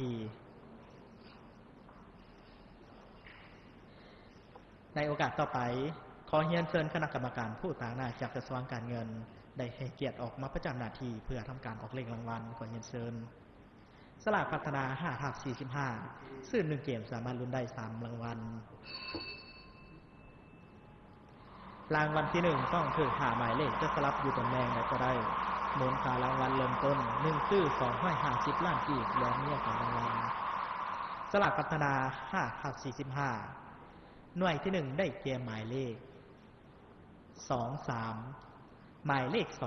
ทีในโอกาสต่อไปขอเรียนเชิญคณะกรรมการผู้ต่างหน้าจากกระทรวงการเงินได้ให้เกียรติออกมาประจำหน้าที่เพื่อทำการออกเลขรางวัลขอเรียนเชิญสลากพัฒนา 5/45 ซื้อ1เกมสามารถลุ้นได้3รางวัลรางวัลที่1ต้องคือ5หมายเลขจะสลับอยู่ตำแหน่งใดก็ได้มูลค่ารางวัลเริ่มต้น1คือ250ล้านกีบรวมเนี่ยของรางวัลสลากพัฒนา 5/45 หน่วยที่1ได้แก่หมายเลข23หมายเลข23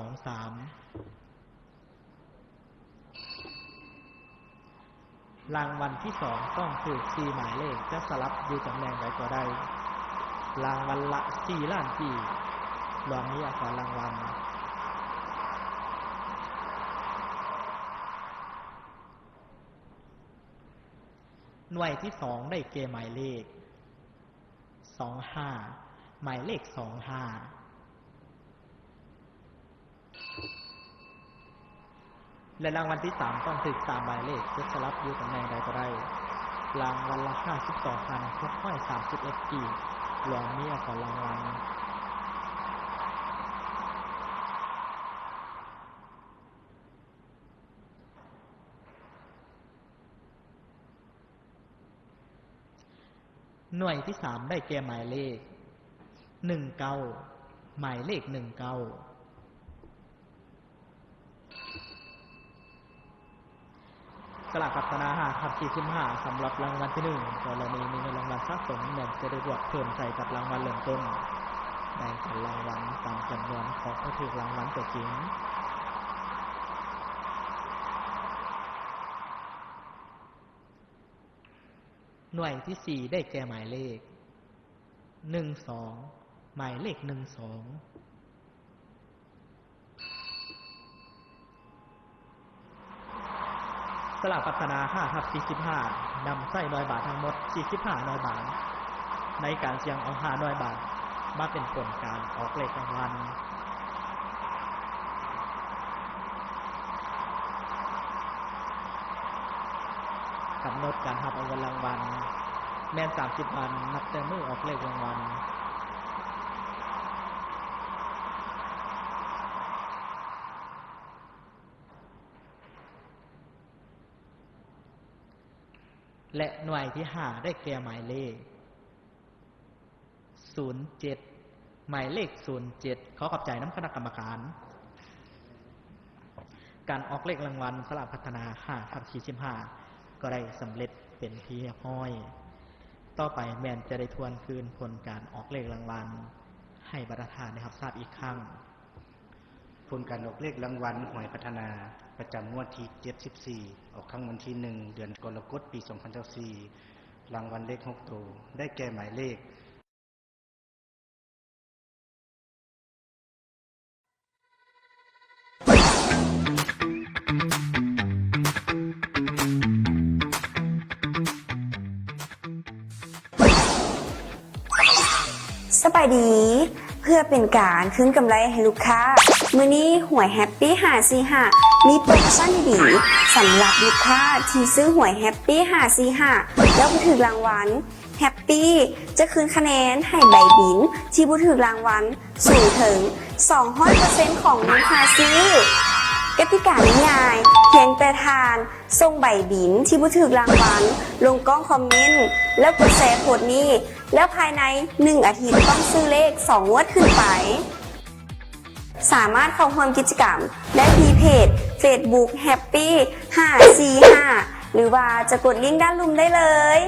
รางวัลที่2ต้องคือ4หมายเลขจะสลับอยู่ตำแหน่งใดก็ได้รางวัลละ4ล้านกีบรวมนี้ของรางวัลหน่วยที่2ได้แก่หมายเลข25หมายเลข25และรางวัลที่3ต้องถึง3หมายเลขจะสลับอยู่ตำแหน่งใดก็ได้รางวัลละ52,631กีบรวมนี้ของรางวัลหน่วยที่3ได้แก่หมายเลข19หมายเลข19สลากพัฒนา 5/45 สำหรับรางวัลที่1กรณีมีเงินรางวัลสะสมแบ่งจะได้บวกเพิ่มใส่กับรางวัลเริ่มต้นในแต่รางวัลตามจำนวนของผู้ถือรางวัลตัวจริงหน่วยที่4ได้แก่หมายเลข12หมายเลข12สลากพัฒนา 5/45 นำไส้100 บาททั้งหมด45 100 บาทในการเสี่ยงเอา5 100 บาทมาเป็นผลการออกเลขรางวัลกำหนดการรับเอาเงินรางวัลแม่น30 วันนับแต่มื้อออกเลขรางวัลและหน่วยที่5ได้แก่หมายเลข07หมายเลข07ขอขอบใจน้ำคณะกรรมการการออกเลขรางวัลสลากพัฒนา 5/45 ก็ได้สำเร็จเป็นที่เรียบร้อยต่อไปแม่นจะได้ทวนคืนผลการออกเลขรางวัลให้บรรดาท่านได้รับทราบอีกครั้งผลการออกเลขรางวัลหวยพัฒนาประจำงวดที่74ออกครั้งวันที่1เดือนกรกฎาคมปี2024รางวัลเลข6ตัวได้แก่หมายเลขสบายดีเพื่อเป็นการคืนกำไรให้ลูกค้ามื้อนี้หวยแฮปปี้545มีโปรโมชั่นดีๆสำหรับลูกค้าที่ซื้อหวยแฮปปี้545แล้วผู้ถือรางวัลแฮปปี้จะคืนคะแนนให้ใบบินที่ผู้ถือรางวัลสูงถึง 200% ของราคาซื้อกติกาง่ายๆเพียงแต่ทานส่งใบบินที่ผู้ถือรางวัลลงกล้องคอมเมนต์แล้วกดแชร์โพสต์นี้แล้วภายใน1อาทิตย์ต้องซื้อเลข2งวดขึ้นไปสามารถเข้าร่วมกิจกรรมได้ที่เพจ Facebook Happy 545หรือว่าจะกดลิงก์ด้านลุ่มได้เลย